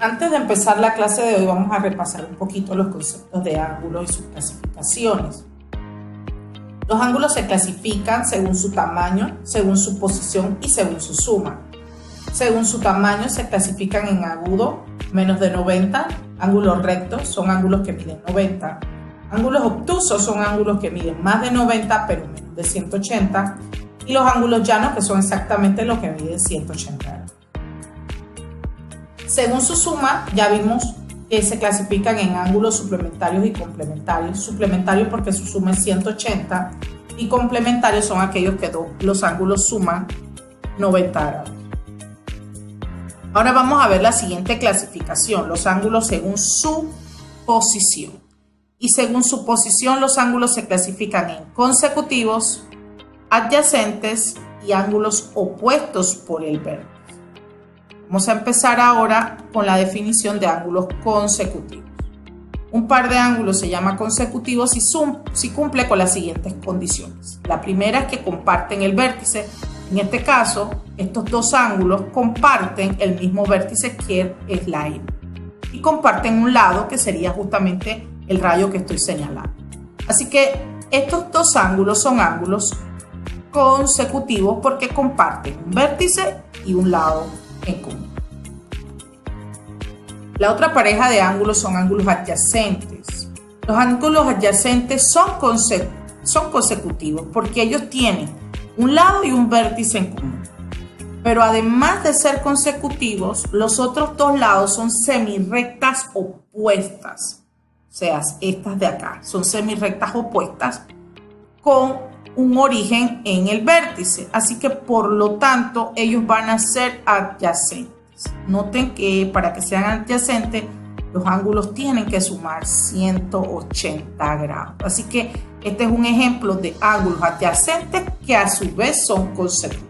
Antes de empezar la clase de hoy vamos a repasar un poquito los conceptos de ángulos y sus clasificaciones. Los ángulos se clasifican según su tamaño, según su posición y según su suma. Según su tamaño se clasifican en agudo, menos de 90, ángulos rectos son ángulos que miden 90, ángulos obtusos son ángulos que miden más de 90 pero menos de 180 y los ángulos llanos que son exactamente los que miden 180 grados. Según su suma, ya vimos que se clasifican en ángulos suplementarios y complementarios. Suplementarios porque su suma es 180 y complementarios son aquellos que los ángulos suman 90 grados. Ahora vamos a ver la siguiente clasificación, los ángulos según su posición. Y según su posición, los ángulos se clasifican en consecutivos, adyacentes y ángulos opuestos por el vértice. Vamos a empezar ahora con la definición de ángulos consecutivos. Un par de ángulos se llama consecutivos si cumple con las siguientes condiciones. La primera es que comparten el vértice. En este caso, estos dos ángulos comparten el mismo vértice que es la M. Y comparten un lado que sería justamente el rayo que estoy señalando. Así que estos dos ángulos son ángulos consecutivos porque comparten un vértice y un lado en común. La otra pareja de ángulos son ángulos adyacentes. Los ángulos adyacentes son consecutivos porque ellos tienen un lado y un vértice en común. Pero además de ser consecutivos, los otros dos lados son semirrectas opuestas. O sea, estas de acá son semirrectas opuestas con un origen en el vértice. Así que por lo tanto ellos van a ser adyacentes. Noten que para que sean adyacentes los ángulos tienen que sumar 180 grados. Así que este es un ejemplo de ángulos adyacentes que a su vez son consecutivos.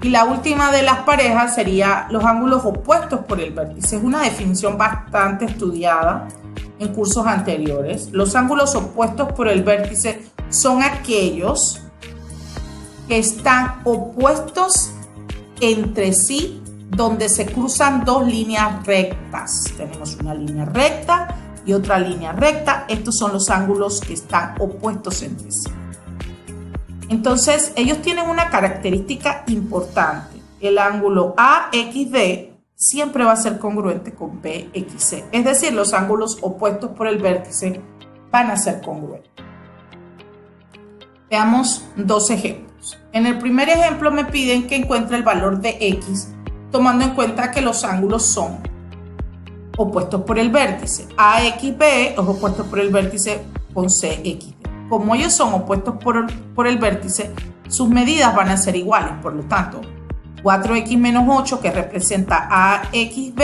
Y la última de las parejas sería los ángulos opuestos por el vértice. Es una definición bastante estudiada en cursos anteriores. Los ángulos opuestos por el vértice son aquellos que están opuestos entre sí, donde se cruzan dos líneas rectas. Tenemos una línea recta y otra línea recta. Estos son los ángulos que están opuestos entre sí. Entonces, ellos tienen una característica importante. El ángulo AXB siempre va a ser congruente con BXC. Es decir, los ángulos opuestos por el vértice van a ser congruentes. Veamos dos ejemplos. En el primer ejemplo me piden que encuentre el valor de X, tomando en cuenta que los ángulos son opuestos por el vértice. AXB es opuesto por el vértice con CXB. Como ellos son opuestos por el vértice, sus medidas van a ser iguales. Por lo tanto, 4x menos 8, que representa AXB,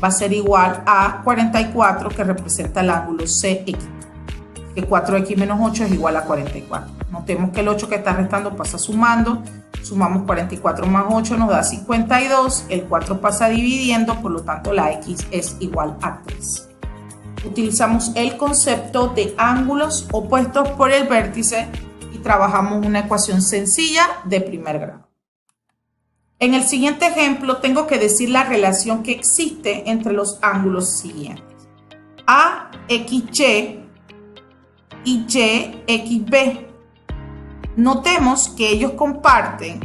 va a ser igual a 44, que representa el ángulo CXB. Que 4x menos 8 es igual a 44. Notemos que el 8 que está restando pasa sumando. Sumamos 44 más 8 nos da 52. El 4 pasa dividiendo, por lo tanto la X es igual a 3. Utilizamos el concepto de ángulos opuestos por el vértice y trabajamos una ecuación sencilla de primer grado. En el siguiente ejemplo tengo que decir la relación que existe entre los ángulos siguientes. AXY y YXB. Notemos que ellos comparten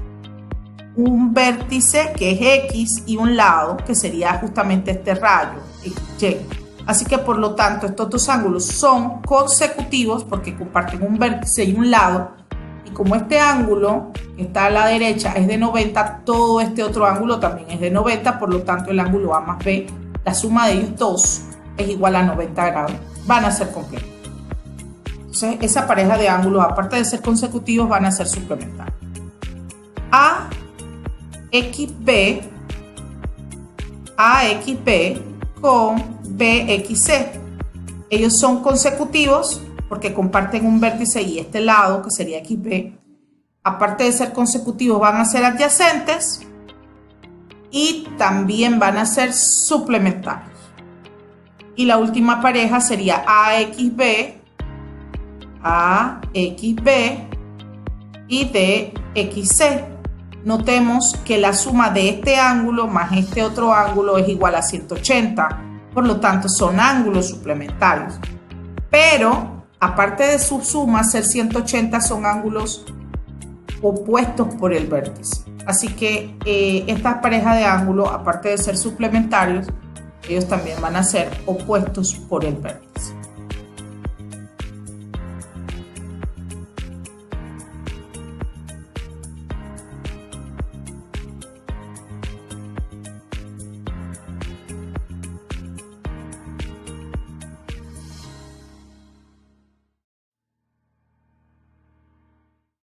un vértice que es X y un lado que sería justamente este rayo, XY. Así que por lo tanto estos dos ángulos son consecutivos porque comparten un vértice y un lado. Y como este ángulo que está a la derecha es de 90, todo este otro ángulo también es de 90. Por lo tanto el ángulo A más B, la suma de ellos dos es igual a 90 grados. Van a ser completos. Entonces, esa pareja de ángulos, aparte de ser consecutivos, van a ser suplementarios. AXB con BXC. Ellos son consecutivos porque comparten un vértice y este lado, que sería XB. Aparte de ser consecutivos, van a ser adyacentes y también van a ser suplementarios. Y la última pareja sería AXB y DXC. notemos que la suma de este ángulo más este otro ángulo es igual a 180. Por lo tanto, son ángulos suplementarios. Pero, aparte de su suma, ser 180 son ángulos opuestos por el vértice. Así que esta pareja de ángulos, aparte de ser suplementarios, ellos también van a ser opuestos por el vértice.